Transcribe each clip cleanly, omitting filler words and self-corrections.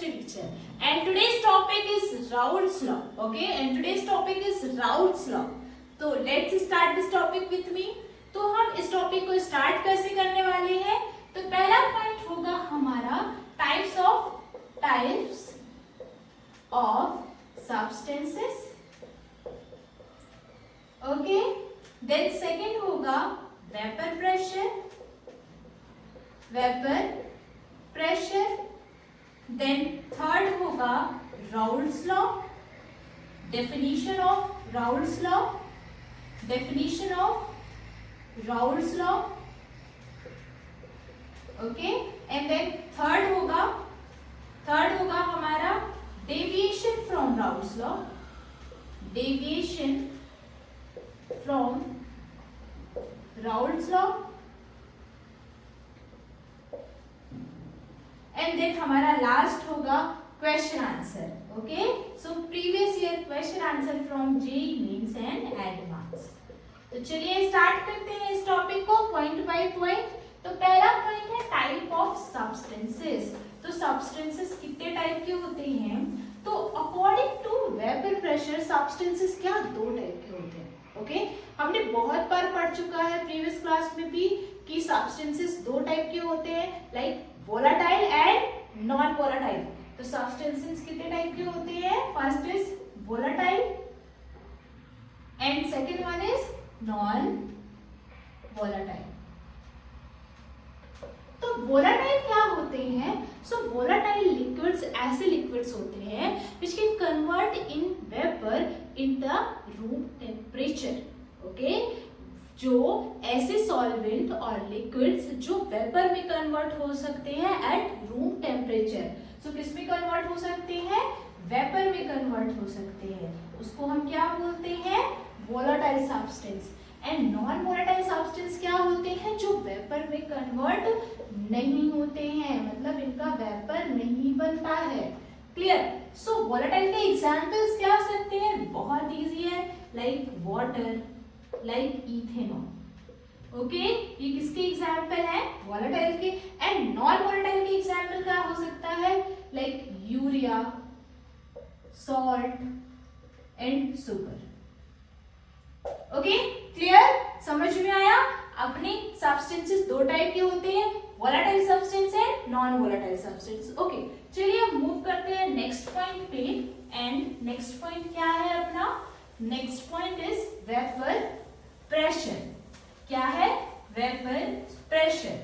teacher, and today's topic is Raoult's law. Okay, and today's topic is Raoult's law. तो let's start this topic with me. तो हम इस topic को start कैसे करने वाले हैं? तो पहला पॉइंट होगा हमारा types of substances. Okay, then second होगा वेपर प्रेशर. देन थर्ड होगा Raoult's law. definition of Raoult's law. Okay, and then third होगा हमारा deviation from Raoult's law. And then हमारा लास्ट होगा question answer. Okay, so previous year question answer from JEE mains and advance. तो चलिए start करते हैं इस topic को पॉइंट बाय पॉइंट. तो पहला पॉइंट है टाइप ऑफ सब्सटेंसेस. तो सब्सटेंसेस कितने टाइप के होते हैं? तो according to vapour pressure substances क्या दो टाइप के होते हैं. ओके, हमने बहुत बार पढ़ चुका है प्रीवियस क्लास में भी कि सब्सटेंसेस दो टाइप के होते हैं, like volatile and non volatile. तो सब्सटेंसेस कितने टाइप के होते हैं? First is volatile and second one is non volatile. तो वोलाटाइल क्या होते हैं? सो वोलाटाइल लिक्विड्स ऐसे लिक्विड्स होते हैं which can convert in vapor in the room temperature. Okay, जो ऐसे सॉल्वेंट और लिक्विड्स जो वेपर में कन्वर्ट हो सकते हैं एट रूम टेम्परेचर. सो किस में कन्वर्ट हो सकते हैं? वेपर में कन्वर्ट हो सकते हैं. उसको हम क्या बोलते हैं? Volatile substance. And non volatile substance क्या होते हैं? जो वेपर में कन्वर्ट नहीं होते हैं, मतलब इनका वेपर नहीं बनता है. क्लियर? सो वोलाटाइल के एग्जांपल्स क्या हो सकते हैं? बहुत इजी है, like water, like ethanol. Okay, ये किसके एग्जाम्पल है? वोलाटाइल के. एंड नॉन वोलाटाइल के एग्जाम्पल क्या हो सकता है? Like urea, salt and sugar. Okay, clear? समझ में आया? अपने सब्सटेंसेस दो टाइप के होते हैं, volatile substance and non volatile substance. Okay, चलिए अब मूव करते हैं नेक्स्ट पॉइंट पे. एंड नेक्स्ट पॉइंट क्या है अपना? Next point is vapour pressure. क्या है? Vapour pressure.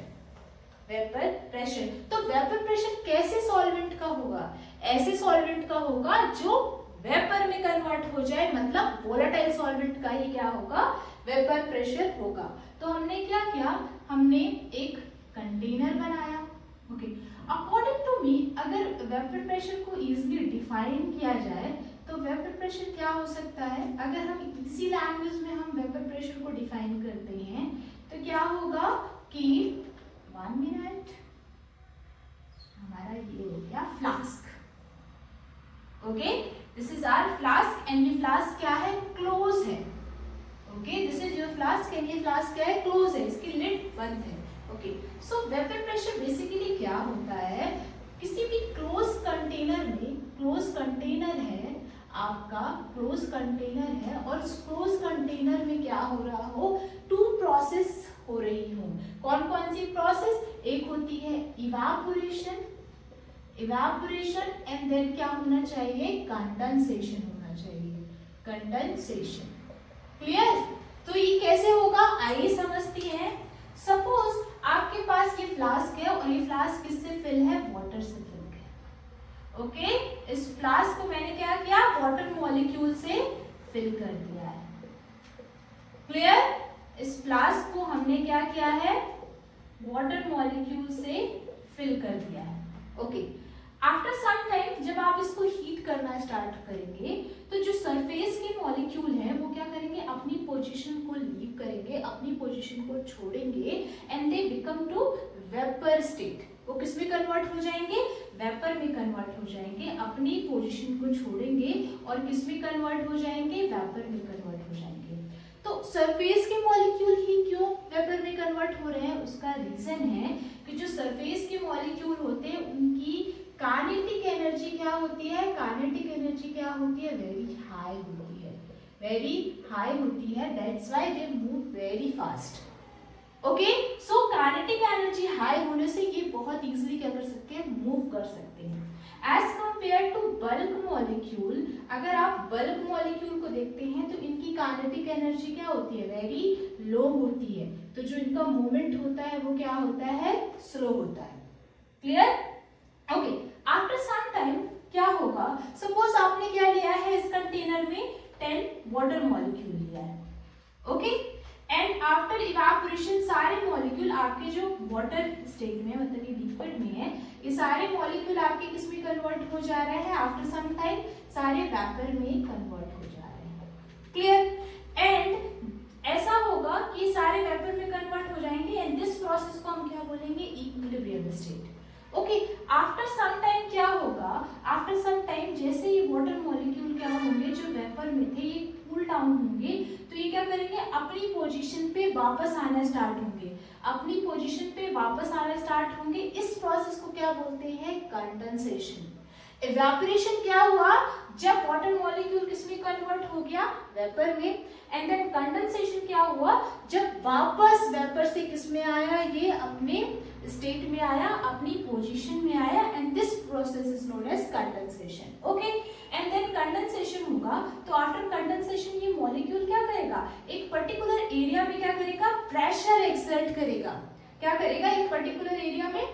तो वेपर प्रेशर कैसे सॉल्वेंट का होगा? ऐसे सॉल्वेंट का होगा जो वेपर में कन्वर्ट हो जाए, मतलब वोलाटाइल सॉल्वेंट का ही क्या होगा? वेपर प्रेशर होगा. तो हमने क्या किया? हमने एक कंटेनर बनाया. ओके, अकॉर्डिंग टू मी अगर वेपर प्रेशर को इजीली डिफाइन किया जाए तो वेपर प्रेशर क्या हो सकता है? अगर हम इसी लैंग्वेज में हम वेपर प्रेशर को डिफाइन करते हैं तो क्या होगा कि 1 मिनट, हमारा ये हो गया flask. Okay, this is our flask and ये फ्लास्क क्या है? क्लोज है. Okay, this is your flask and ये फ्लास्क क्या है? क्लोज है, इसकी लिड बंद है. Okay, so vapour pressure basically क्या होता है? किसी भी क्लोज कंटेनर में, क्लोज कंटेनर है आपका, क्लोज कंटेनर है और उस क्लोज कंटेनर में क्या हो रहा हो? टू प्रोसेस हो रही हो. कौन कौन सी प्रोसेस? एक होती है इवापोरेशन एंड देन क्या होना चाहिए? कंडेंसेशन होना चाहिए. कंडेंसेशन. क्लियर? तो ये कैसे होगा? आइए समझते हैं. सपोज आपके पास ये फ्लास्क है और ये फ्लास्क किससे फिल है? वाटर से फिल है. ओके, इस फ्लास्क को मैंने क्या किया? वाटर मॉलिक्यूल से फिल कर दिया है. क्लियर? इस फ्लास्क को हमने क्या किया है? वाटर मॉलिक्यूल से फिल कर दिया है. ओके, आफ्टर सम टाइम जब आप इसको हीट करना स्टार्ट करेंगे तो जो सरफेस के मॉलिक्यूल हैं वो क्या करेंगे? अपनी पोजीशन को लीव करेंगे, अपनी पोजीशन को छोड़ेंगे and they become to vapour state. वो किस में कन्वर्ट हो जाएंगे? वेपर में कन्वर्ट हो जाएंगे. अपनी पोजीशन को छोड़ेंगे और किस में कन्वर्ट हो जाएंगे? वेपर में कन्वर्ट हो जाएंगे. तो सरफेस के मॉलिक्यूल ही क्यों वेपर में कन्वर्ट हो रहे हैं? उसका रीजन है कि जो सरफेस के मॉलिक्यूल होते हैं उनकी काइनेटिक एनर्जी होती है, काइनेटिक एनर्जी क्या होती है, वेरी हाई होती है, वेरी हाई होती है, that's why they move very fast. Okay, so kinetic energy high होने से ये बहुत इजीली क्या कर सकते हैं, मूव कर सकते हैं। As compare to bulk molecule, अगर आप बल्क मॉलिक्यूल को देखते हैं तो इनकी काइनेटिक एनर्जी क्या होती है, वेरी लो होती है, तो जो इनका मूवमेंट होता है वो क्या होता है, स्लो होता है। Clear? Okay, after some time क्या होगा, सपोज आपने क्या लिया है इस कंटेनर में 10 वाटर मॉलिक्यूल लिया है, ओके, एंड आफ्टर इवापोरेशन सारे मॉलिक्यूल आपके जो वाटर स्टेट में, मतलब ये लिक्विड में है, ये सारे मॉलिक्यूल आपके किस में कन्वर्ट हो जा रहे हैं, आफ्टर सम टाइम सारे वेपर में कन्वर्ट हो जा रहे हैं। क्लियर? एंड ऐसा होगा कि सारे वेपर में कन्वर्ट हो जाएंगे, एंड दिस प्रोसेस को हम क्या बोलेंगे, equilibrium state. Okay, after some time क्या होगा, आफ्टर सम टाइम जैसे ये वाटर मॉलिक्यूल क्या होंगे, जो वेपर में थे ये कूल डाउन होंगे, तो ये क्या करेंगे, अपनी पोजीशन पे वापस आना स्टार्ट होंगे, अपनी पोजीशन पे वापस आना स्टार्ट होंगे। इस प्रोसेस को क्या बोलते हैं, कंडेंसेशन। इवेपोरेशन क्या हुआ, जब वाटर मॉलिक्यूल किसमें कन्वर्ट हो गया, वेपर में, एंड देन कंडेंसेशन क्या हुआ, जब वापस वेपर से किसमें आया, ये अपने स्टेट में आया, अपनी पोजीशन में आया, and this process is known as condensation. Okay, and then condensation होगा, तो आफ्टर कंडेंसेशन ये मॉलिक्यूल क्या करेगा, एक पर्टिकुलर एरिया में क्या करेगा, प्रेशर एक्सर्ट करेगा। क्या करेगा, एक पर्टिकुलर एरिया में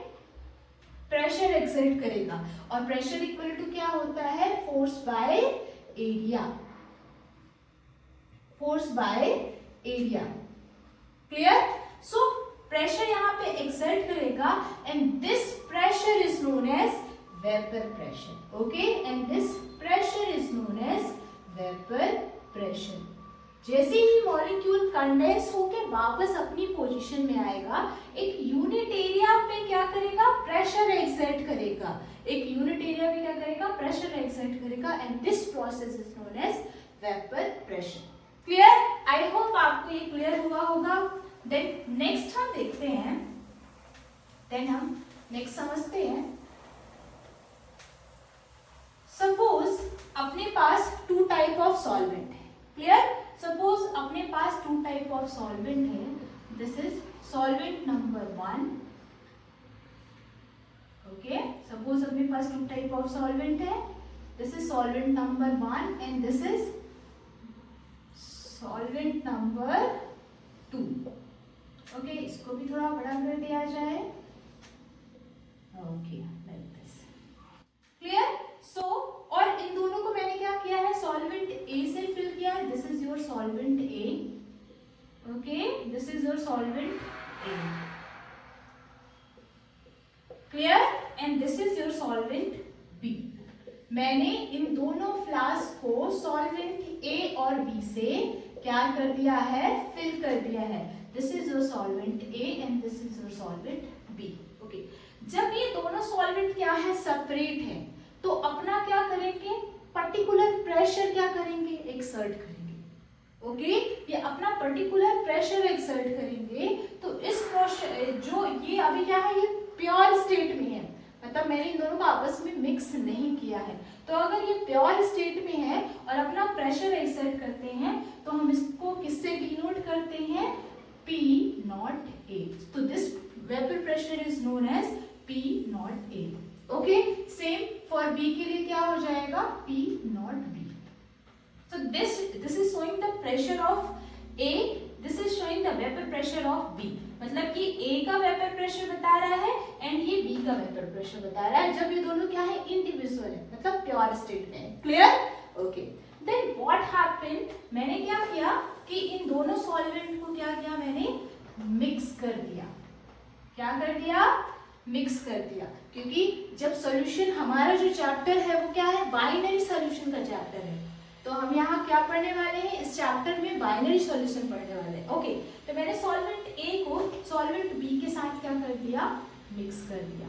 प्रेशर एक्सर्ट करेगा, और प्रेशर इक्वल टू क्या होता है, force by area, force by area. Clear? So pressure यहाँ पे एक्सर्ट करेगा, and this pressure is known as vapour pressure. Okay, and this pressure is known as vapour pressure. जैसे ही मॉलिक्यूल कंडेंस होके वापस अपनी पोजीशन में आएगा, एक यूनिट एरिया पे क्या करेगा, प्रेशर एक्सर्ट करेगा, एक यूनिट एरिया पे क्या करेगा, प्रेशर एक्सर्ट करेगा, and this process is known as vapour pressure. Clear? I hope आपको ये क्लियर हुआ होगा। देन नेक्स्ट हम देखते हैं, देन हम नेक्स्ट समझते हैं। सपोज अपने पास टू टाइप ऑफ सॉल्वेंट है। क्लियर? सपोज अपने पास टू टाइप ऑफ सॉल्वेंट है, this is solvent number 1। Okay, suppose अपने पास टू टाइप ऑफ सॉल्वेंट है, this is solvent number 1 and this is solvent number 2। Okay, इसको भी थोड़ा बड़ा कर दिया जाए। Okay, like this. क्लियर? सो और इन दोनों को मैंने क्या किया है, सॉल्वेंट ए से फिल किया है, this is your solvent A. Okay, this is your solvent A. Clear? And this is your solvent B. मैंने इन दोनों फ्लास्क को सॉल्वेंट ए और बी से क्या कर दिया है, फिल कर दिया है। This is your solvent A and this is your solvent B. Okay, जब ये दोनों सॉल्वेंट क्या है, सेपरेट है, तो अपना क्या करेंगे, पर्टिकुलर प्रेशर क्या करेंगे, एक्सर्ट करेंगे। ओके, ये अपना पर्टिकुलर प्रेशर एक्सर्ट करेंगे, तो इस प्रेशर जो ये अभी क्या है, ये प्योर स्टेट में है, मतलब मैंने इन दोनों को आपस में मिक्स नहीं किया है। तो अगर ये प्योर स्टेट में है और अपना प्रेशर एक्सर्ट करते हैं, तो हम इसको किससे डिनोट करते हैं, P नॉट A। तो this vapour pressure is known as P not A। Okay, same for B के लिए क्या हो जाएगा, P not B। So this is showing the pressure of A, this is showing the vapor pressure of B। मतलब कि A का vapour pressure बता रहा है एंड ये B का वेपर प्रेशर बता रहा है, जब ये दोनों क्या है, इंडिविजुअल है, मतलब प्योर स्टेट में है। Clear? Okay, then what happened, मैंने क्या किया कि इन दोनों सॉल्वेंट को क्या किया, मैंने मिक्स कर दिया। क्या कर दिया, मिक्स कर दिया, क्योंकि जब सॉल्यूशन, हमारा जो चैप्टर है वो क्या है, बाइनरी सॉल्यूशन का चैप्टर है, तो हम यहाँ क्या पढ़ने वाले हैं, इस चैप्टर में बाइनरी सॉल्यूशन पढ़ने वाले हैं। ओके, तो मैंने सॉल्वेंट ए को सॉल्वेंट बी के साथ क्या कर दिया, मिक्स कर दिया।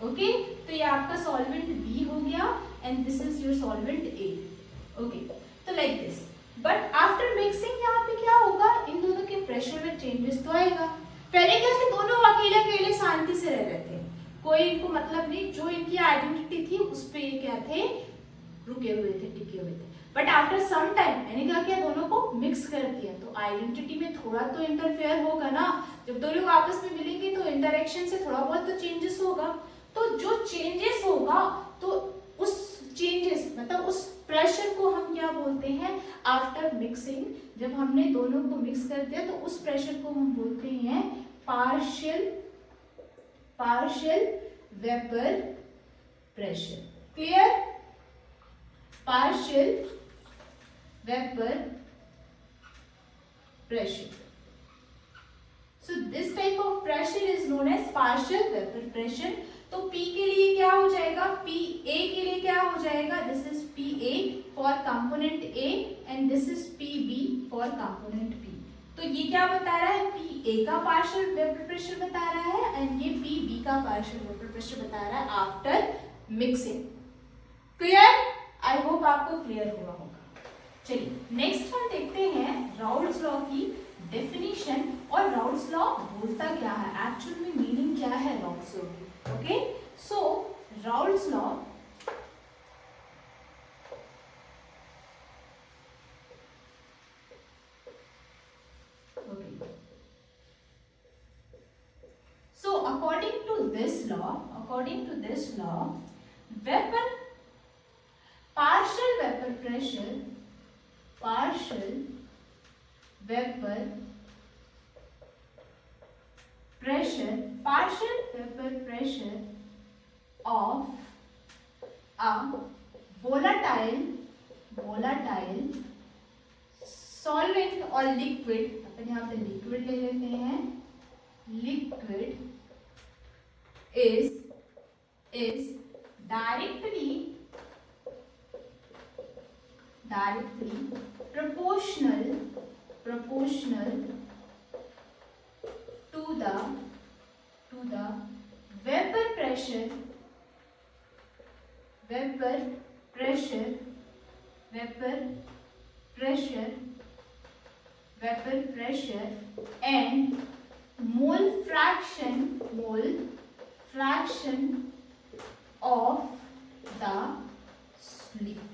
ओके, तो ये आपका सॉल्वेंट बी हो गया and this is your solvent A. Okay, तो like this, but after mixing यहाँ पे क्या होगा, इन दोनों के प्रेशर में चेंजेस तो आएगा। पहले क्या थे, दोनों अकेले अकेले शांति से रह रहे थे, कोई इनको मतलब नहीं, जो इनकी आइडेंटिटी थी उस पे ये क्या थे, रुके हुए थे, टिके हुए थे। बट आफ्टर सम टाइम मैंने क्या किया, दोनों को मिक्स कर दिया, तो आइडेंटिटी में थोड़ा तो इंटरफेयर होगा ना। जब दो लोग आपस में मिलेंगे तो इंटरेक्शन से थोड़ा बहुत तो चेंजेस होगा। तो जो चेंजेस होगा, तो उस चेंजेस मतलब उस प्रेशर को हम क्या बोलते हैं, आफ्टर मिक्सिंग। जब हमने दोनों को मिक्स कर दिया तो उस प्रेशर को हम बोलते हैं partial vapour pressure. Clear? Partial vapour pressure. So this type of pressure is known as partial vapor pressure. तो P के लिए क्या हो जाएगा, PA के लिए क्या हो जाएगा, this is PA for component A and this is PB for component B. तो ये क्या बता रहा है, PA का partial vapor pressure बता रहा है and ये PB का partial vapor pressure बता रहा है after mixing. Clear? I hope आपको clear हुआ होगा। चलिए नेक्स्ट हम देखते हैं राउल्स लॉ की डेफिनेशन, और राउल्स लॉ बोलता क्या है, एक्चुअल में मीनिंग क्या है राउल्स लॉ की। Okay, so Raoult's law according to this law partial vapor pressure of a volatile solvent or liquid, अपन यहाँ पे liquid ले लेते हैं, liquid is directly proportional to the vapor pressure and mole fraction of the liquid.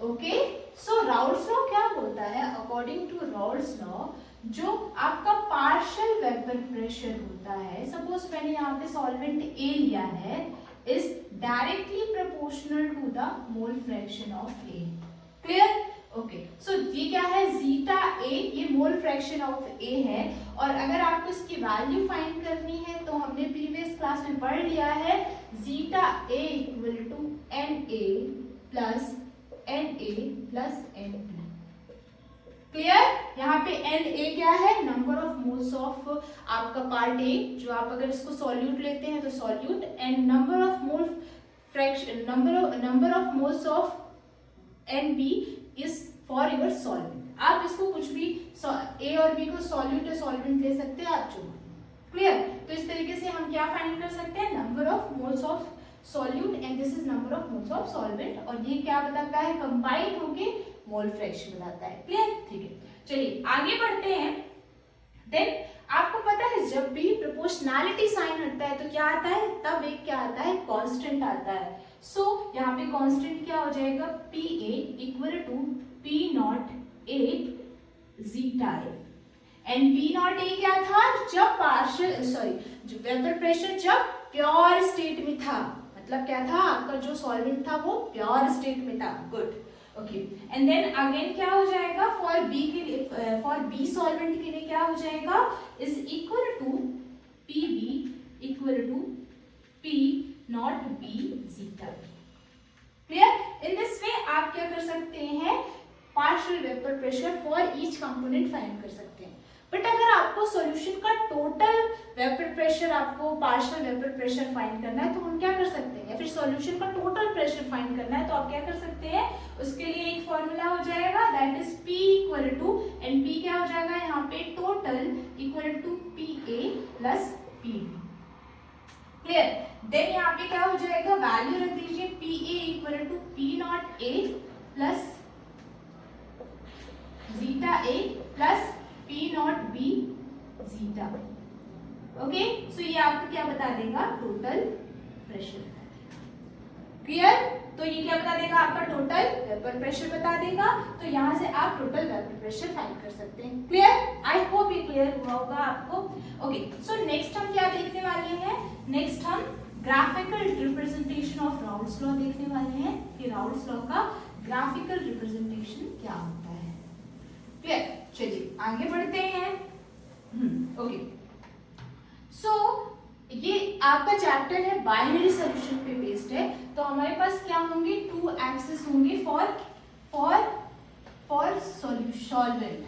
Okay, so Raoult's law क्या बोलता है, according to Raoult's law जो आपका पार्शियल वेपर प्रेशर होता है, सपोज मैंने यहाँ पे सॉल्वेंट ए लिया है, is directly proportional to the mole fraction of A. Clear? Okay, so ये क्या है, जीटा ए, ये मोल फ्रैक्शन ऑफ ए है। और अगर आपको इसकी वैल्यू फाइंड करनी है तो हमने प्रीवियस क्लास में पढ़ लिया है, zeta A equal to n A plus n B. Clear? यहाँ पे एन ए क्या है, नंबर ऑफ मोल्स ऑफ आपका पार्ट ए, जो आप अगर इसको सॉल्यूट लेते हैं तो solute, and number of moles of n B is for your solvent. आप इसको कुछ भी ए और बी को सॉल्यूट या सॉल्वेंट ले सकते हैं आप जो। क्लियर? तो इस तरीके से हम क्या फाइंड कर सकते हैं, number of moles of solute and this is number of moles of solvent, और ये क्या बताता है, कंबाइन होके मोल फ्रैक्शन बताता है। क्लियर? ठीक है, चलिए आगे बढ़ते हैं। देन आपको पता है जब भी प्रोपोर्शनैलिटी साइन हटता है तो क्या आता है, तब एक क्या आता है, कांस्टेंट आता है। सो यहाँ पे कांस्टेंट क्या हो जाएगा, P A equal to P nought A zeta A, and P nought A क्या था, जब वेपर प्रेशर जब प्योर स्टेट में था, मतलब क्या था, आपका जो सॉल्वेंट था वो प्योर स्टेट में था। Good, okay, and then again क्या हो जाएगा, फॉर बी के लिए, फॉर बी सॉल्वेंट के लिए क्या हो जाएगा, is equal to P B equal to P nought B zeta. Clear? In this way आप क्या कर सकते हैं, partial vapour pressure for each component find कर सकते हैं। बट अगर आपको सॉल्यूशन का टोटल वेपर प्रेशर, आपको पार्शियल वेपर प्रेशर फाइंड करना है तो हम क्या कर सकते हैं, या फिर सॉल्यूशन का टोटल प्रेशर फाइंड करना है तो आप क्या कर सकते हैं, उसके लिए एक फॉर्मूला हो जाएगा, that is P equal to, and P क्या हो जाएगा यहाँ पे, total equal to PA plus PB। Clear? Then यहाँ पे क्या हो जाएगा, वैल्यू रख दीजिए, PA equal to P not A plus zeta A plus P not B zeta. Okay, so ये आपको क्या बता देगा, टोटल प्रेशर बता देगा। क्लियर? तो ये क्या बता देगा, आपका टोटल वेपर प्रेशर बता देगा। तो यहाँ से आप टोटल वेपर प्रेशर फाइंड कर सकते हैं। क्लियर? आई होप ये क्लियर हुआ होगा आपको। ओके, सो नेक्स्ट हम क्या देखने वाले हैं, नेक्स्ट हम graphical representation of Raoult's law देखने वाले हैं कि राउल्स लॉ का ग्राफिकल रिप्रेजेंटेशन क्या होता है। क्लियर? चलिए आगे बढ़ते हैं। ओके, सो ये आपका चैप्टर है बाइनरी सॉल्यूशन पे बेस्ड है। तो हमारे पास क्या होंगे, टू एक्सिस होंगे फॉर सॉल्वेंट।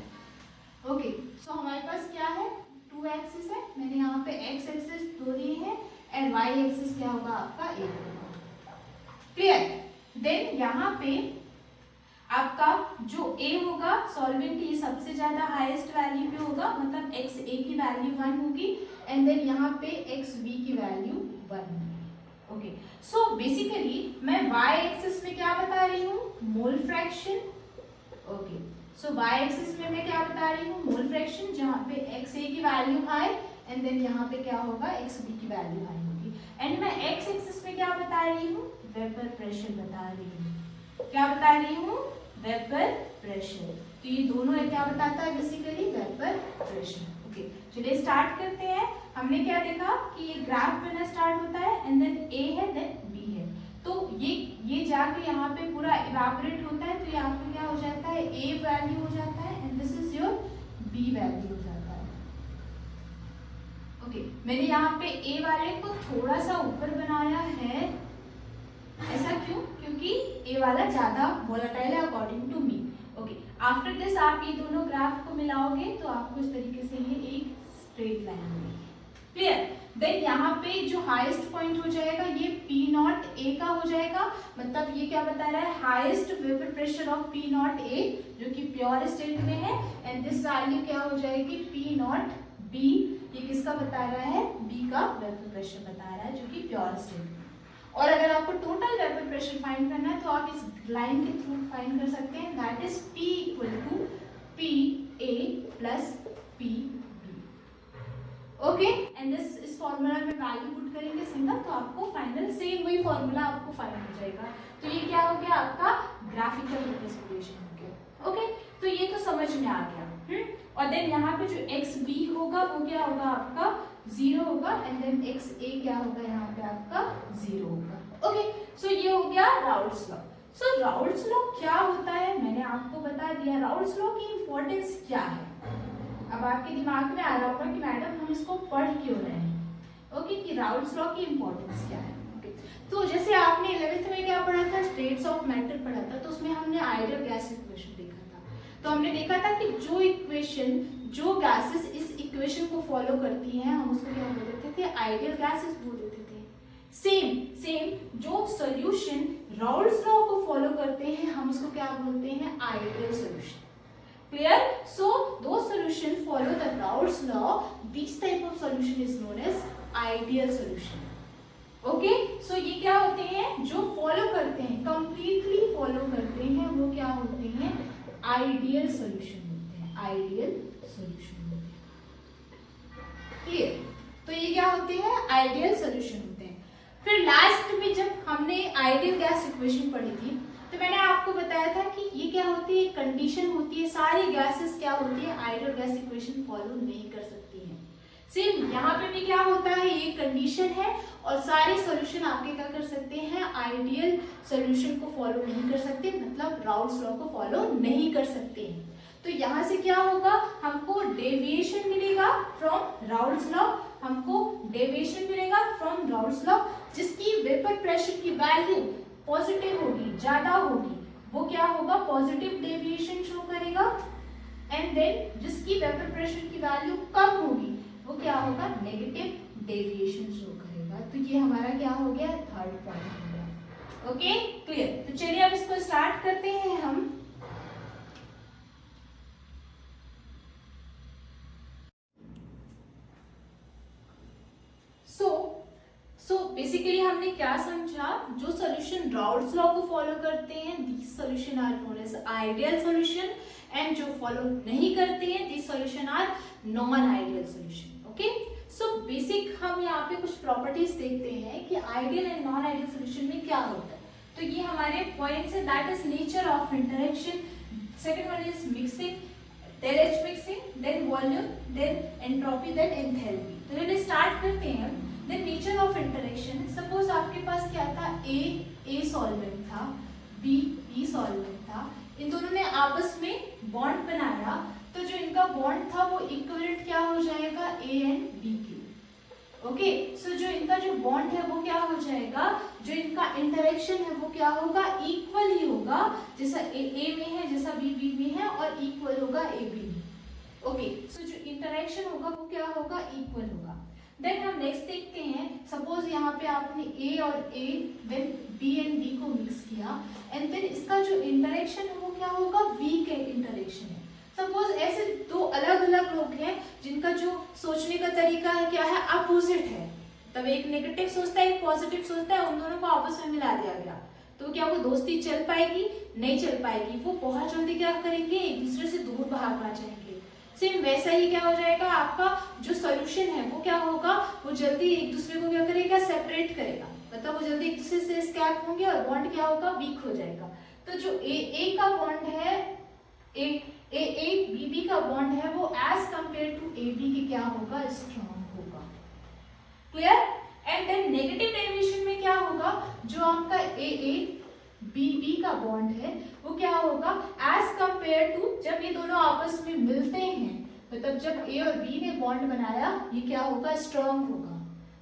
ओके, सो हमारे पास क्या है, टू एक्सिस है, मैंने यहाँ पे एक्स एक्सिस 2 दिए हैं एंड वाई एक्सिस क्या होगा आपका 1 होगा। क्लियर? देन यहाँ पे आपका जो A होगा सॉल्वेंट, ये सबसे ज्यादा हाईएस्ट वैल्यू पे होगा, मतलब XA की वैल्यू 1 होगी एंड देन यहाँ पे XB की वैल्यू 1 होगी। ओके, सो बेसिकली मैं y एक्सिस में क्या बता रही हूँ, मोल फ्रैक्शन। ओके, सो y एक्सिस में मैं क्या बता रही हूँ, मोल फ्रैक्शन, जहाँ पे XA की वैल्यू हाई एंड देन यहाँ पे क्या होगा, XB की वैल्यू हाई होगी। एंड मैं x एक्सिस में क्या बता रही हूँ, वेपर प्रेशर बता रही हूँ। क्या बता रही हूँ, वेपर प्रेशर। तो ये दोनों क्या बताता है, बेसिकली वेपर प्रेशर। ओके, चलिए स्टार्ट करते हैं। हमने क्या देखा कि ये ग्राफ बनना स्टार्ट होता है एंड देन A है देन B है। तो ये जाके यहाँ पे पूरा इवेपोरेट होता है, तो ये आपको क्या हो जाता है, A वैल्यू हो जाता है and this is your B value हो जाता है। ओके, मैंने यहाँ पे A वाले को थोड़ा सा ऊपर बनाया है, ऐसा क्यों, क्योंकि A वाला ज्यादा वोलेटाइल है according to me. Okay, after this आप ये दोनों ग्राफ को मिलाओगे तो आपको इस तरीके से ये एक स्ट्रेट लाइन मिलेगी। क्लियर? देन यहाँ पे जो हाईएस्ट पॉइंट हो जाएगा ये P0A का हो जाएगा, मतलब ये क्या बता रहा है, highest vapour pressure of P0A जो कि प्योर स्टेट में है एंड दिस वैल्यू क्या हो जाएगी, P0B, ये किसका बता रहा है, B का वेपर प्रेशर बता रहा है जो कि प्योर स्टेट में। और अगर आपको टोटल वेपर प्रेशर फाइंड करना है तो आप इस लाइन के थ्रू फाइंड कर सकते हैं, that is P equal to PA plus PB। Okay, and इस फॉर्मूला में वैल्यू पुट करेंगे सिंगल, तो आपको फाइनल सेम वही फॉर्मूला आपको फाइंड हो जाएगा। तो ये क्या हो गया, आपका ग्राफिकल रिप्रेजेंटेशन हो गया। ओके, तो ये तो समझ में आ गया। और देन यहाँ पे जो XB होगा वो क्या होगा, आपका 0 होगा एंड देन XA क्या होगा, यहाँ पे आपका 0 होगा। ओके, सो ये हो गया राउल्स लॉ। सो राउल्स लॉ क्या होता है, मैंने आपको बता दिया। राउल्स लॉ की इंपॉर्टेंस क्या है, अब आपके दिमाग में आ रहा होगा कि मैडम हम इसको पढ़ क्यों रहे हैं। ओके, कि राउल्स लॉ की इंपॉर्टेंस क्या है। ओके, तो जैसे आपने 11th में क्या पढ़ा था, स्टेट्स ऑफ मैटर पढ़ा था, तो उसमें हमने आइडियल गैस इक्वेशन देखा था। तो हमने देखा था कि जो इक्वेशन, जो गैसेस इस इक्वेशन को फॉलो करती हैं, हम उसको क्या बोल देते थे, आइडियल गैसेस बोल देते थे। सेम जो सॉल्यूशन राउल्स लॉ को फॉलो करते हैं, हम उसको क्या बोलते हैं, आइडियल सॉल्यूशन। क्लियर? सो दो solution follow the Raoult's law, this type of solution is known as ideal solution. Okay, so ये क्या होते हैं, जो फॉलो करते हैं, कंप्लीटली फॉलो करते हैं, वो क्या होते हैं, आइडियल सॉल्यूशन होते हैं, आइडियल सॉल्यूशन होते हैं। क्लियर? तो ये क्या होते हैं, आइडियल सॉल्यूशन होते हैं। फिर लास्ट में जब हमने आइडियल गैस इक्वेशन पढ़ी थी, तो मैंने आपको बताया था कि ये क्या होती है, कंडीशन होती है, सारी गैसेस क्या होती है, आइडियल गैस इक्वेशन फॉलो नहीं कर सकती हैं। सेम यहाँ पे भी क्या होता है, ये कंडीशन है और सारे सॉल्यूशन आपके क्या कर सकते हैं, आइडियल सॉल्यूशन को फॉलो नहीं कर सकते, मतलब राउल्स लॉ को फॉलो नहीं कर सकते हैं। तो यहाँ से क्या होगा, हमको डेविएशन मिलेगा फ्रॉम राउल्स लॉ, हमको डेविएशन मिलेगा फ्रॉम राउल्स लॉ, जिसकी वेपर प्रेशर की वैल्यू पॉजिटिव होगी, ज्यादा होगी, वो क्या होगा, पॉजिटिव डेविएशन शो करेगा। एंड देन जिसकी वेपर प्रेशर की वैल्यू कम होगी, वो क्या होगा, नेगेटिव डेविएशन शो करेगा। तो ये हमारा क्या हो गया, थर्ड पॉइंट हो गया। Okay, clear? तो चलिए अब इसको स्टार्ट करते हैं हम। सो बेसिकली हमने क्या समझा, जो सॉल्यूशन राउल्स लॉ को फॉलो करते हैं, this solution are known as ideal solution, and जो फॉलो नहीं करते हैं, this solution are non ideal solution. Okay, so basic हम यहाँ पे कुछ प्रॉपर्टीज देखते हैं कि ideal and non ideal solution में क्या होता है। तो ये हमारे पॉइंट्स है, that is nature of interaction, second one is mixing, then H mixing, then volume, then entropy, then enthalpy. तो चलिए स्टार्ट करते हैं। Then nature of interaction, suppose आपके पास क्या था, ए सॉल्वेंट था, बी सॉल्वेंट था, इन दोनों ने आपस में बॉन्ड बनाया, तो जो इनका बॉन्ड था वो इक्विवेलेंट क्या हो जाएगा, ए एंड बी के। ओके, सो जो इनका जो बॉन्ड है वो क्या हो जाएगा, जो इनका इंटरेक्शन है वो क्या होगा, इक्वल ही होगा, जैसा ए में है, जैसा बी में है, और इक्वल होगा ए बी में। ओके, सो जो इंटरेक्शन होगा वो क्या होगा, इक्वल होगा। देन हम नेक्स्ट देखते हैं, सपोज यहाँ पे आपने ए और A then B and B को मिक्स किया, एंड देन इसका जो इंटरेक्शन है वो क्या होगा, वीक इंटरेक्शन है। सपोज ऐसे दो अलग अलग लोग हैं जिनका जो सोचने का तरीका है क्या है, अपोजिट है, तब एक नेगेटिव सोचता है, एक पॉजिटिव सोचता है, उन दोनों को आपस में मिला दिया गया, तो क्या वो दोस्ती चल पाएगी, नहीं चल पाएगी, वो बहुत जल्दी क्या करेंगे, एक दूसरे से दूर भागना चाहेंगे। सेम वैसा ही क्या हो जाएगा, आपका जो सोल्यूशन है वो क्या होगा, वो जल्दी एक दूसरे को क्या करेगा, सेपरेट करेगा, मतलब वो जल्दी एक दूसरे से स्कैप होंगे और बॉन्ड क्या होगा, वीक हो जाएगा। तो जो ए का बॉन्ड है, ए बी का बॉन्ड है, वो as compare to A B के क्या होगा, स्ट्रॉन्ग होगा। Clear? And then negative derivation में क्या होगा, जो आपका ए बी का बॉन्ड है वो क्या होगा, एज कंपेयर टू जब ये दोनों आपस में मिलते हैं, मतलब जब ए और बी ने बॉन्ड बनाया, ये क्या होगा, स्ट्रॉन्ग होगा।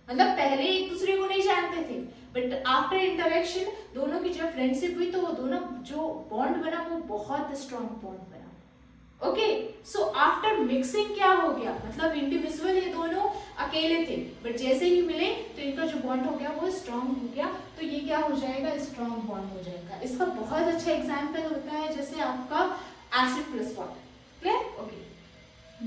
मतलब पहले एक दूसरे को नहीं जानते थे, बट आफ्टर इंटरेक्शन दोनों की जब फ्रेंडशिप हुई तो वो दोनों जो बॉन्ड बना वो बहुत स्ट्रॉन्ग बॉन्ड बना। ओके, सो आफ्टर मिक्सिंग क्या हो गया, मतलब इंडिविजुअल ये दोनों अकेले थे, बट जैसे ही मिले तो इनका जो बॉन्ड हो गया वो स्ट्रॉन्ग हो गया, तो ये क्या हो जाएगा, स्ट्रॉन्ग बॉन्ड हो जाएगा। इसका बहुत अच्छा एग्जांपल होता है जैसे आपका acid plus water. Clear? Okay,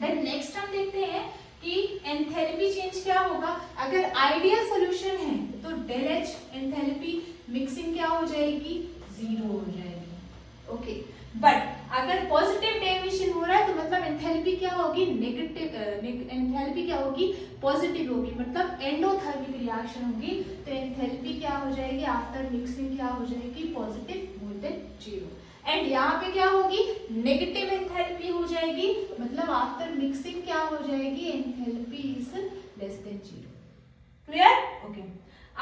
then next हम देखते हैं कि एंथैल्पी चेंज क्या होगा। अगर आइडियल सॉल्यूशन है तो डेल एच एंथैल्पी मिक्सिंग क्या हो जाएगी, 0 हो जाएगी। ओके, बट अगर पॉजिटिव डेविएशन हो रहा है तो मतलब एंथैल्पी क्या होगी, नेगेटिव, एंथैल्पी क्या होगी, पॉजिटिव होगी, मतलब एंडोथर्मिक रिएक्शन होगी, तो एंथैल्पी क्या हो जाएगी, आफ्टर मिक्सिंग क्या हो जाएगी, पॉजिटिव मोर देन 0। एंड यहाँ पे क्या होगी, नेगेटिव एंथैल्पी हो जाएगी, मतलब आफ्टर मिक्सिंग क्या हो जाएगी, enthalpy is less than 0। Clear? Okay,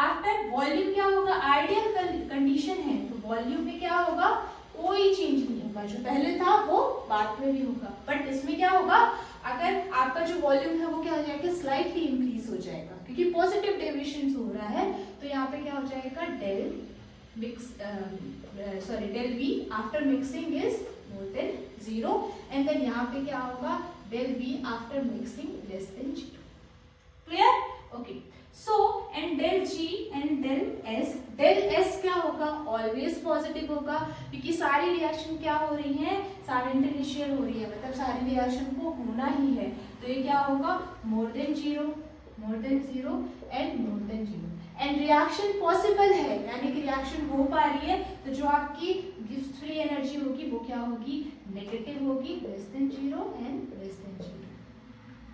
after volume क्या होगा, आइडियल कंडीशन है तो वॉल्यूम में क्या होगा, कोई चेंज नहीं होगा, जो पहले था वो बाद में भी होगा, बट इसमें क्या होगा, अगर आपका जो वॉल्यूम है वो क्या हो जाएगा, स्लाइटली इंक्रीज हो जाएगा, क्योंकि पॉजिटिव डेविएशन हो रहा है, तो यहाँ पे क्या हो जाएगा, del V after mixing is more than 0, and then यहाँ पे क्या होगा, del V after mixing less than 0। Clear? Okay, so and del G and del S क्या होगा, ऑलवेज पॉजिटिव होगा, क्योंकि सारी रिएक्शन क्या हो रही है, साइमल्टेनियस हो रही है, मतलब सारी रिएक्शन को होना ही है, तो ये क्या होगा, मोर than 0 and more than 0। And reaction possible है, यानी कि रिएक्शन हो पा रही है, तो जो आपकी गिफ्ट फ्री एनर्जी होगी वो क्या होगी, नेगेटिव होगी, less than 0 and less than 0।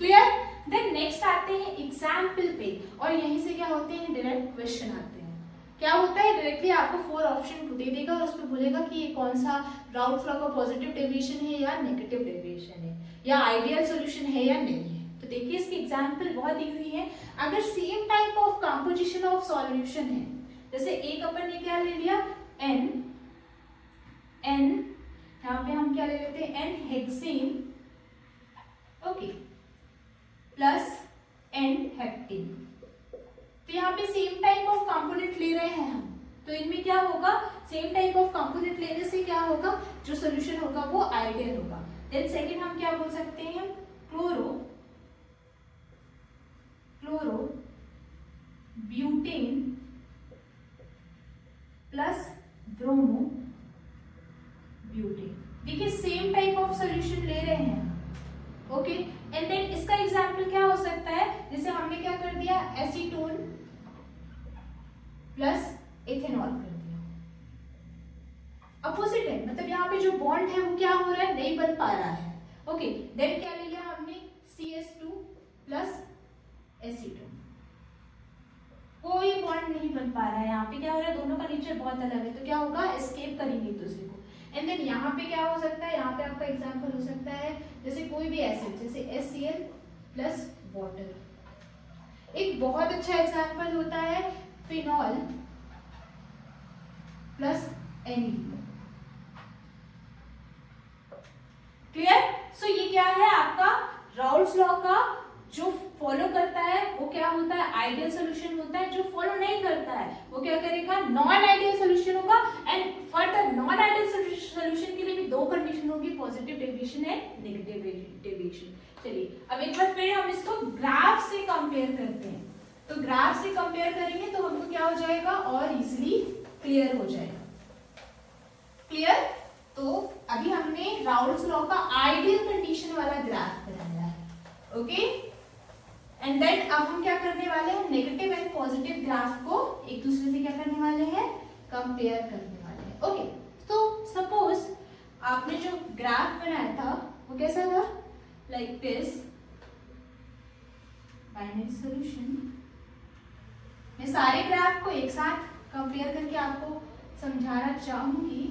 Clear? Then next आते हैं एग्जाम्पल पे, और यहीं से क्या होते हैं, डायरेक्ट क्वेश्चन आते हैं। क्या होता है, डायरेक्टली आपको 4 ऑप्शन दे देगा और उसमें बोलेगा कि ये कौन सा राउट फ्लो का पॉजिटिव डेविएशन है या नेगेटिव डेविएशन है, या आइडियल सॉल्यूशन है या नहीं है। तो देखिए इसकी एग्जाम्पल बहुत इजी है। अगर same type of composition of solution है, जैसे एक अपन ने क्या ले लिया, एन यहाँ पे हम क्या ले लेते हैं, n hexane, okay, plus n heptane, तो यहाँ पे सेम टाइप ऑफ कंपोनेंट ले रहे हैं हम, तो इनमें क्या होगा, सेम टाइप ऑफ कंपोनेंट लेने से क्या होगा, जो सोल्यूशन होगा वो आइडियल होगा। देन सेकंड हम क्या बोल सकते हैं, chloro butane plus bromo butane. देखिए सेम टाइप ऑफ सोल्यूशन ले रहे हैं, ओके, एंड देन इसका एग्जाम्पल क्या हो सकता है, जैसे हमने क्या कर दिया, एसीटोन प्लस इथेनॉल कर दिया, अपोजिट है, मतलब यहाँ पे जो बॉन्ड है वो क्या हो रहा है, नहीं बन पा रहा है। ओके, देन क्या ले लिया हमने, CS2 प्लस एसीटोन, कोई बॉन्ड नहीं बन पा रहा है। यहाँ पे क्या हो रहा है, दोनों का नेचर बहुत अलग है, तो क्या होगा, एस्केप करेंगे एक दूसरे को। एंड देन यहाँ पे क्या हो सकता है, यहाँ पे आपका एग्जांपल हो सकता है जैसे कोई भी एसिड, जैसे HCl प्लस वाटर। एक बहुत अच्छा एग्जांपल होता है फिनॉल प्लस NaOH। क्लियर? सो ये क्या है, आपका राउल्स लॉ का जो फॉलो करता है वो क्या होता है, आइडियल सोल्यूशन होता है। जो फॉलो नहीं करता है वो क्या करेगा, नॉन आइडियल सोल्यूशन होगा। And for the non ideal solution के लिए भी दो कंडीशन होगी, positive deviation and negative deviation. चलिए अब एक बार फिर हम इसको ग्राफ से कंपेयर करते हैं। तो ग्राफ से कंपेयर करेंगे तो हमको क्या हो जाएगा, और इजिली क्लियर हो जाएगा। क्लियर? तो अभी हमने राउल्स लॉ का आइडियल कंडीशन वाला ग्राफ बनाया है। ओके, एंड देन अब हम क्या करने वाले हैं, नेगेटिव एंड पॉजिटिव ग्राफ को एक दूसरे से क्या करने वाले हैं, कंपेयर करने वाले हैं। ओके, तो सपोज आपने जो ग्राफ बनाया था वो कैसा था, लाइक दिस बाइनरी सॉल्यूशन। मैं सारे ग्राफ को एक साथ कंपेयर करके आपको समझाना चाहूंगी,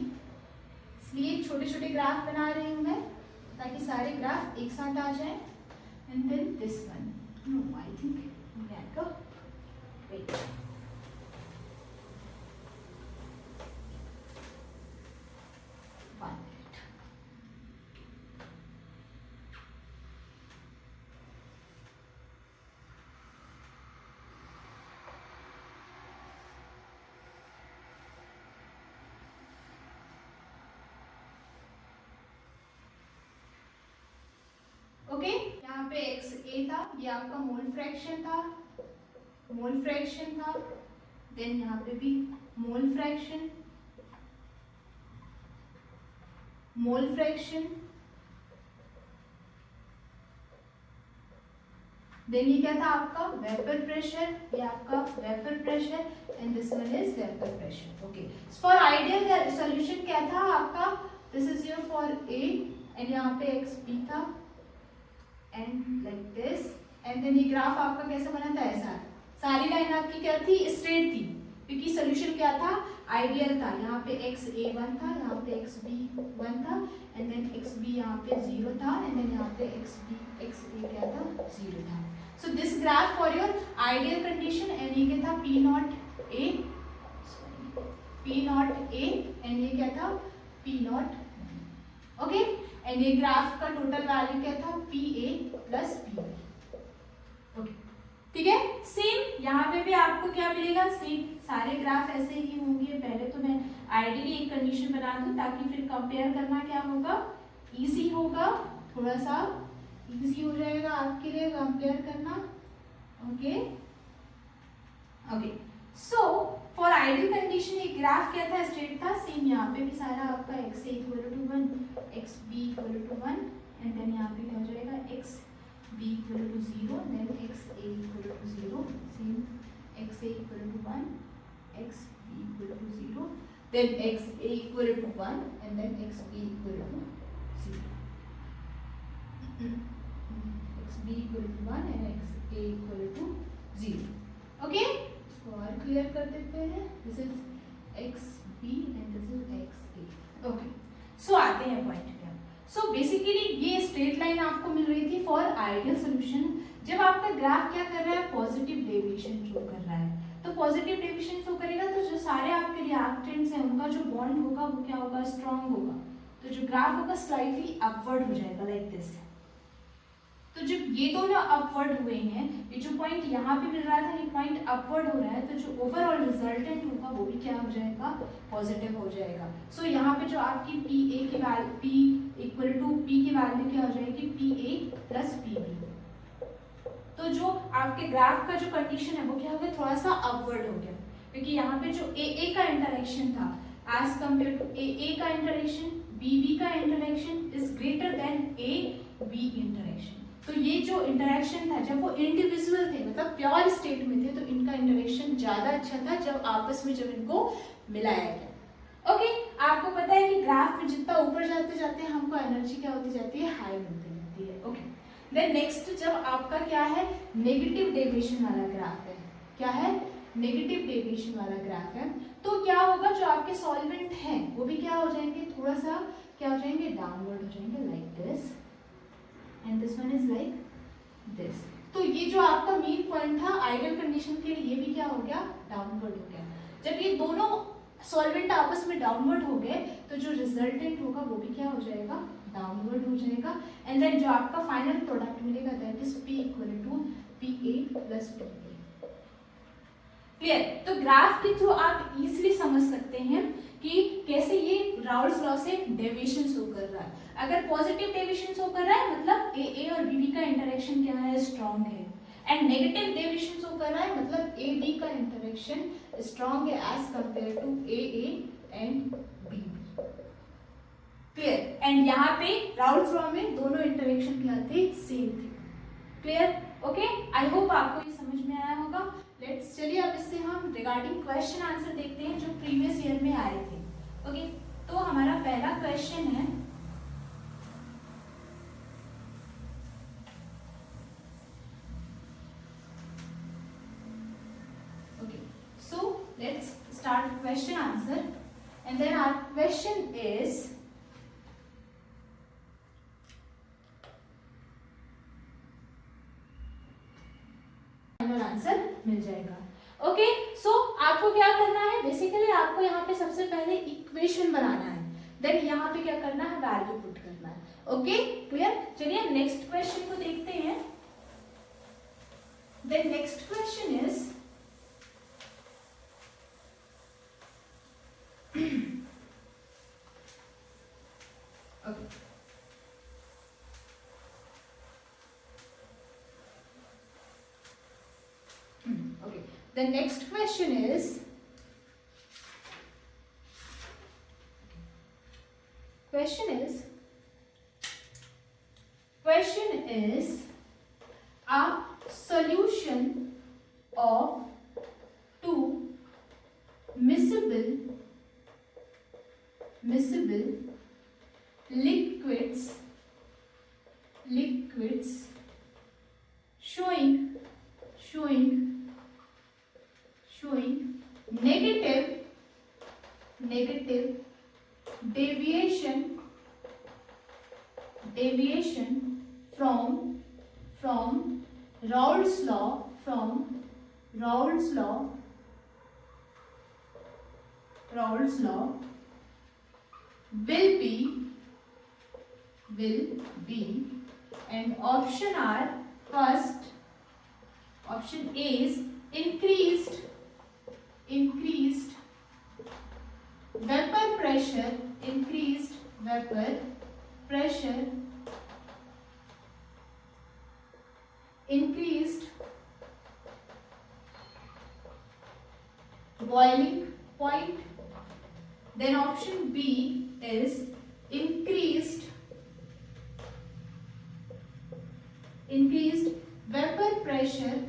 इसलिए छोटे छोटे ग्राफ बना रही हूं मैं ताकि सारे ग्राफ एक साथ आ जाए। And then this one, no I think back up, wait, one minute. Okay, यहाँ पे XA था, ये आपका मोल फ्रैक्शन था, मोल फ्रैक्शन था। देन यहाँ पे भी mole fraction, mole fraction. Then ये क्या था आपका वेपर प्रेशर, ये आपका vapour pressure, and this one is vapour pressure. Okay, for ideal solution क्या था आपका, this is your for A, and यहाँ पे XB था, and like this. And then ये ग्राफ आपका कैसा बना था, ऐसा। सारी लाइन आपकी क्या थी, स्ट्रेट थी, क्योंकि सोल्यूशन क्या था, आइडियल था। यहाँ पे XA1 था, यहाँ पे XB1 था, एंड देन XB यहाँ पे 0 था, एंड देन यहाँ पे XA क्या था, 0 था। So this graph for your ideal condition. And ये क्या था, P0A, P0A, एंड ये क्या था, P0। ओके, एंड ये ग्राफ का टोटल वैल्यू क्या था, PA प्लस PB। ओके, ठीक है। सेम यहाँ पे भी आपको क्या मिलेगा, सेम सारे ग्राफ ऐसे ही होंगे। पहले तो मैं आइडियली एक कंडीशन बना दूं ताकि फिर कंपेयर करना क्या होगा, इजी होगा, थोड़ा सा इजी हो जाएगा आपके लिए कंपेयर करना। Okay okay, so for ideal condition ये ग्राफ क्या था, स्ट्रेट था। सेम यहाँ पे भी सारा आपका XA equal to 1, XB equal to 1, and then यहाँ पे क्या हो जाएगा, XB equal to 0, then XA equal to 0, same XA equal to 1, XB equal to 0, then XA equal to 1, and then XB equal to 0, XB equal to 1 and XA equal to 0। Okay, और clear कर देते हैं, this is XB and this is XA। Okay, सो आते हैं point पे। So basically ये straight line आपको मिल रही थी फॉर आइडियल सॉल्यूशन। जब आपका ग्राफ क्या कर रहा है, पॉजिटिव डेविएशन शो कर रहा है, तो पॉजिटिव डेविएशन शो करेगा तो जो सारे आपके रिएक्टेंट्स हैं उनका जो बॉन्ड होगा वो क्या होगा, स्ट्रांग होगा। तो जो ग्राफ होगा स्लाइटली अपवर्ड हो जाएगा, लाइक दिस। तो जब ये दोनों अपवर्ड हुए हैं, ये जो पॉइंट यहाँ पे मिल रहा था, ये पॉइंट अपवर्ड हो रहा है, तो जो ओवरऑल रिजल्टेंट होगा वो भी क्या हो जाएगा, पॉजिटिव हो जाएगा। सो यहाँ पे जो आपकी PA की value, P equal to P की वैल्यू क्या हो जाएगी, PA प्लस PB। तो जो आपके ग्राफ का जो कंडीशन है वो क्या हो गया, थोड़ा सा अपवर्ड हो गया, क्योंकि यहाँ पे जो AA का इंटरेक्शन था एज कम्पेयर टू AA का इंटरेक्शन, BB का interaction is greater than AB interaction. तो ये जो इंटरेक्शन था, जब वो इंडिविजुअल थे, मतलब प्योर स्टेट में थे, तो इनका इंटरेक्शन ज्यादा अच्छा था जब आपस में जब इनको मिलाया गया। ओके, आपको पता है कि ग्राफ में जितना ऊपर जाते जाते हमको एनर्जी क्या होती जाती है, हाई मिलती जाती है। ओके, देन नेक्स्ट जब आपका क्या है नेगेटिव डेविएशन वाला ग्राफ है, क्या है नेगेटिव डेविएशन वाला ग्राफ है, तो क्या होगा जो आपके सॉल्वेंट हैं वो भी क्या हो जाएंगे थोड़ा सा क्या हो जाएंगे डाउनवर्ड हो जाएंगे like this and this one is like this. तो ये जो आपका मीन पॉइंट था आइडियल कंडीशन के लिए ये भी क्या हो गया डाउनवर्ड हो गया। जब ये दोनों सॉल्वेंट आपस में डाउनवर्ड हो गए तो जो रिजल्टेंट होगा वो भी क्या हो जाएगा डाउनवर्ड हो जाएगा एंड देन जो आपका फाइनल प्रोडक्ट मिलेगा that is P equal to PA plus PB। Clear? तो ग्राफ के थ्रू आप इजीली समझ सकते हैं कि कैसे ये राउल्स लॉ से डेविएशन शो कर रहा है। अगर पॉजिटिव डेविएशन शो कर रहा है मतलब AA और BB का इंटरेक्शन क्या है स्ट्रॉन्ग है एंड नेगेटिव डेविएशन शो कर रहा है मतलब AB का इंटरेक्शन स्ट्रॉन्ग है as compare to AA and BB। Clear? And यहाँ पे राउल्स लॉ में दोनों इंटरेक्शन क्या थे सेम थे। क्लियर? ओके, आई होप आपको ये समझ में आया होगा। लेट्स चलिए अब इससे हम रिगार्डिंग क्वेश्चन आंसर देखते हैं जो प्रीवियस ईयर में आए थे। ओके, तो हमारा पहला क्वेश्चन है okay, so let's start question answer and then our question is answer मिल जाएगा। ओके, सो आपको क्या करना है बेसिकली आपको यहाँ पे सबसे पहले इक्वेशन बनाना है देन यहाँ पे क्या करना है वैल्यू पुट करना है। Okay, clear? चलिए नेक्स्ट क्वेश्चन को देखते हैं। Then next question is okay, okay, the next question is a solution of two miscible liquids showing negative deviation from Raoult's law will be and option are first option A is increased vapor pressure increased boiling point, then option B is increased vapor pressure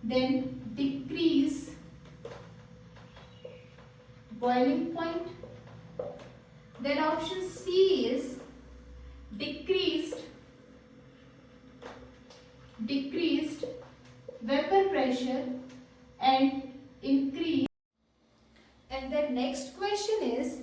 then decrease boiling point, then option C is decreased vapor pressure and increase. And the next question is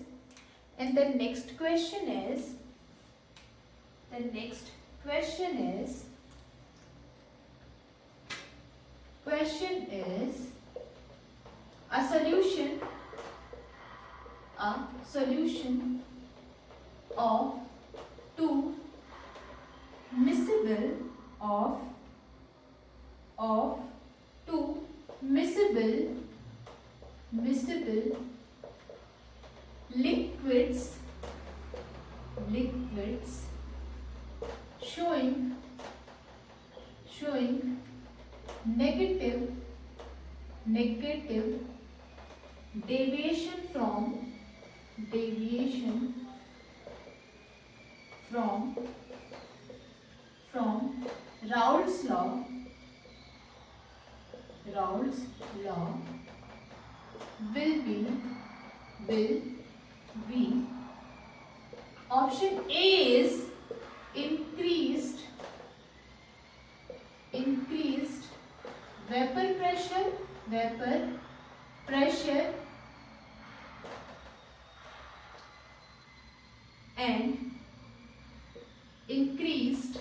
a solution of two miscible liquids showing negative deviation from Raoult's law will be option A is increased vapor pressure and increased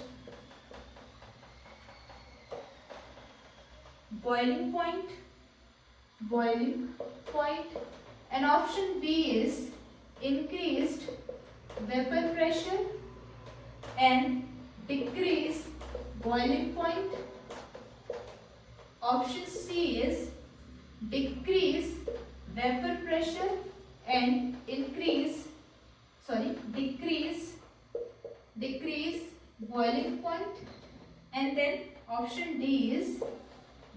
boiling point, and option B is increased vapor pressure and decrease boiling point. Option C is decrease vapor pressure and decrease boiling point, and then option D is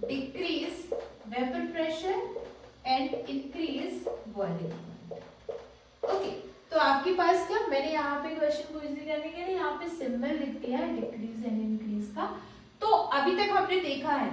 decrease vapor pressure and increase boiling point. Okay, तो आपके पास क्या, मैंने यहाँ पे question को easy करने के लिए यहाँ पे सिंबल लिख दिया है डिक्रीज एंड इंक्रीज का। तो अभी तक हमने देखा है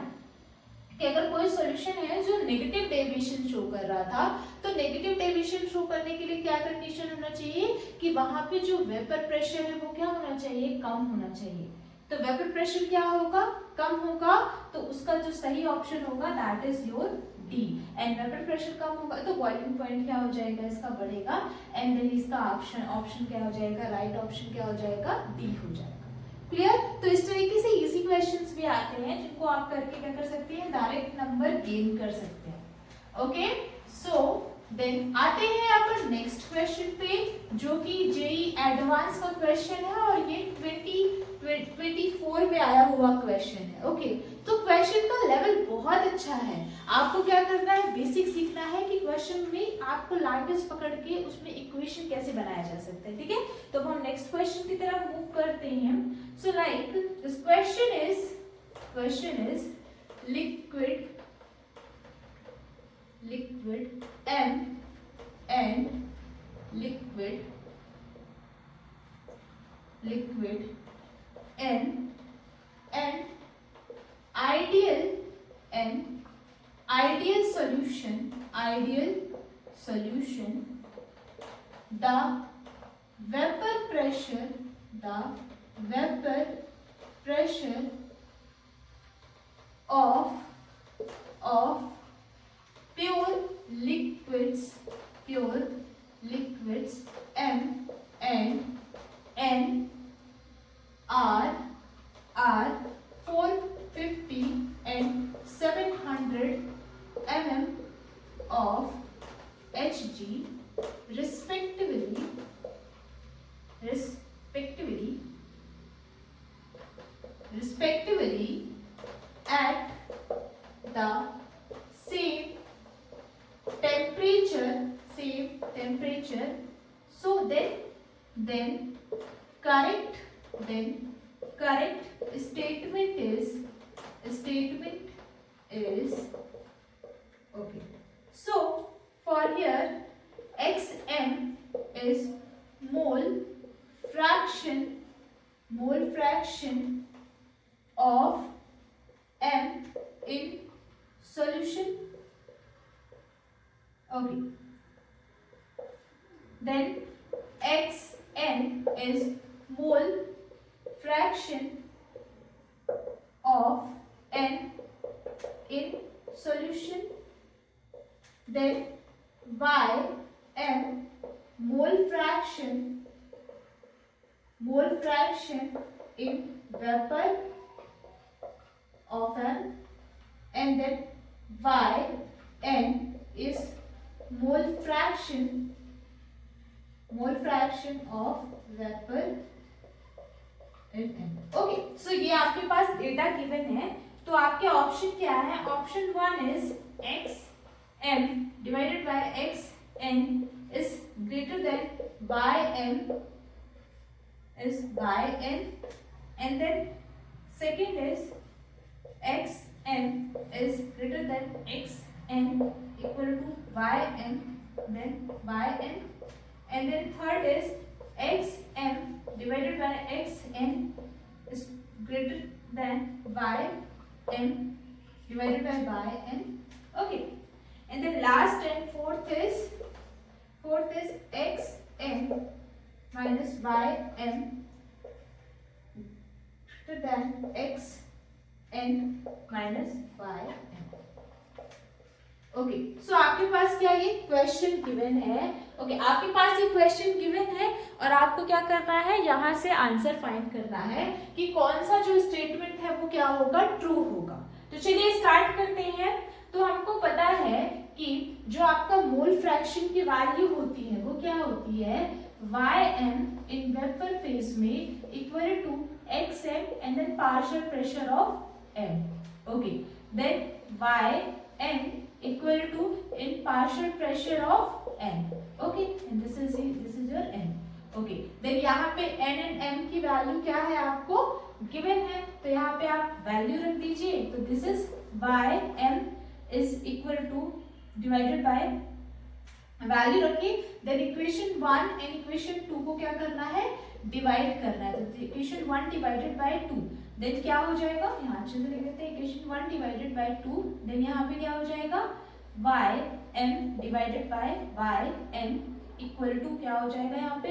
कि अगर कोई सॉल्यूशन है जो नेगेटिव डेविएशन शो कर रहा था, तो नेगेटिव डेविएशन शो करने के लिए क्या कंडीशन होना चाहिए कि वहां पे जो वेपर प्रेशर है वो क्या होना चाहिए, कम होना चाहिए। तो वेपर प्रेशर क्या होगा, कम होगा, तो उसका जो सही ऑप्शन होगा that is your D. And vapour pressure कम होगा तो बॉइलिंग पॉइंट क्या हो जाएगा, इसका बढ़ेगा, एंड देन इसका ऑप्शन क्या हो जाएगा, राइट ऑप्शन क्या हो जाएगा, डी हो जाएगा। क्लियर? तो इस तरीके से इजी क्वेश्चंस भी आते हैं जिनको आप करके क्या कर सकते हैं, डायरेक्ट नंबर गेन कर सकते हैं। ओके, सो देन आते हैं अपन नेक्स्ट क्वेश्चन पे, जो कि जेई एडवांस का क्वेश्चन है और ये 2024 में आया हुआ क्वेश्चन है। ओके, तो क्वेश्चन का लेवल बहुत अच्छा है। आपको क्या करना है, बेसिक सीखना है कि क्वेश्चन में आपको लैंग्वेज पकड़ के उसमें इक्वेशन कैसे बनाया जा सकता है। ठीक है, तो हम नेक्स्ट क्वेश्चन की तरफ मूव करते हैं। So like this question is liquid M and liquid N and ideal solution, the vapor pressure of pure liquids M and N are 450 and 700 mm of Hg respectively at the same temperature. So then correct statement is okay. So for here xm is mole fraction of m in solution. Okay, then xn is mole fraction of n in solution. Then ym mole fraction in vapor of n, and then yn is mole fraction of vapor in n. Okay, so ये आपके पास data given है, तो आपके option क्या है, option 1 is xm divided by xn is greater than yn, and then second is xm is greater than xn equal to ym then yn, and then third is xm divided by xn is greater than ym divided by yn. Okay, and then last and fourth is xn minus ym greater than xn n minus Y N. Okay, so आपके पास क्या ये question given है। Okay, आपके पास ये question given है और आपको क्या करना है, यहाँ से आंसर फाइंड करना है कि कौन सा जो स्टेटमेंट है वो क्या होगा, ट्रू होगा। तो चलिए स्टार्ट करते हैं। तो हमको पता है कि जो आपका मोल फ्रैक्शन की वैल्यू होती है वो क्या होती है, Ym इन वेपर फेज में equal to xm and then partial pressure of m। Okay, then Yn equal to in partial pressure of n. Okay, and this is your n. Okay, then यहाँ पे n and m की value क्या है आपको given है, तो यहाँ पे आप वैल्यू रख दीजिए। तो this is Ym is equal to divided by value रखिए, देन इक्वेशन 1 एंड इक्वेशन 2 को क्या करना है, डिवाइड करना है। तो इक्वेशन 1 डिवाइडेड बाय 2, देन क्या हो जाएगा, यहाँ अच्छे से लिख देते हैं, इक्वेशन 1 डिवाइडेड बाय 2, देन यहाँ पे क्या हो जाएगा, Ym divided by Yn equal to क्या हो जाएगा, यहाँ पे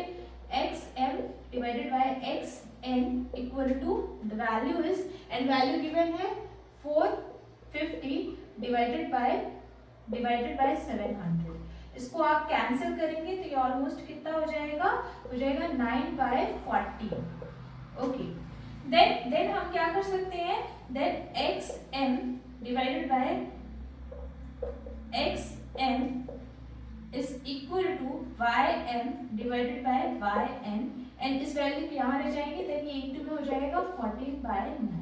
xm divided by xn equal to the value is, and value given है 450 डिवाइडेड बाय 700। इसको आप कैंसिल करेंगे तो ये ऑलमोस्ट कितना हो जाएगा, 9/40। ओके, देन हम क्या कर सकते हैं, then xm divided by xn is equal to ym divided by yn, and इस वैल्यू को यहाँ ले जाएंगे, देन ये इंटू में हो जाएगा 40/9।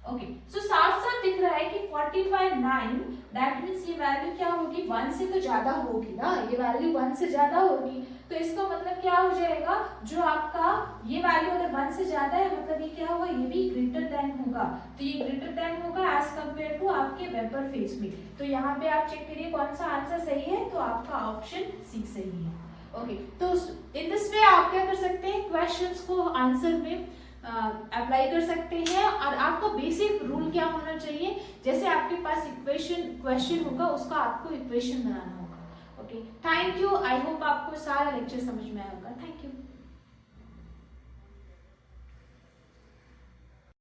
ओके, सो साफ साफ दिख रहा है कि 40/9 दैट मीन्स ये वैल्यू क्या होगी, 1 से तो ज्यादा होगी ना, ये वैल्यू 1 से ज्यादा होगी। तो इसका मतलब क्या हो जाएगा, जो आपका ये वैल्यू अगर 1 से ज्यादा है मतलब ये क्या होगा, ये भी ग्रेटर देन होगा। तो ये ग्रेटर देन होगा एज कंपेयर टू आपके वेपर फेज में। तो यहाँ पे आप चेक करिए कौन सा आंसर सही है, तो आपका ऑप्शन सी सही है। ओके, तो इन दिस वे आप क्या कर सकते हैं, क्वेश्चंस को आंसर में अप्लाई कर सकते हैं। और आपका बेसिक रूल क्या होना चाहिए, जैसे आपके पास क्वेश्चन होगा उसका आपको इक्वेशन बनाना होगा। Okay, thank you, I hope आपको सारा लेक्चर समझ में आया होगा। Thank you.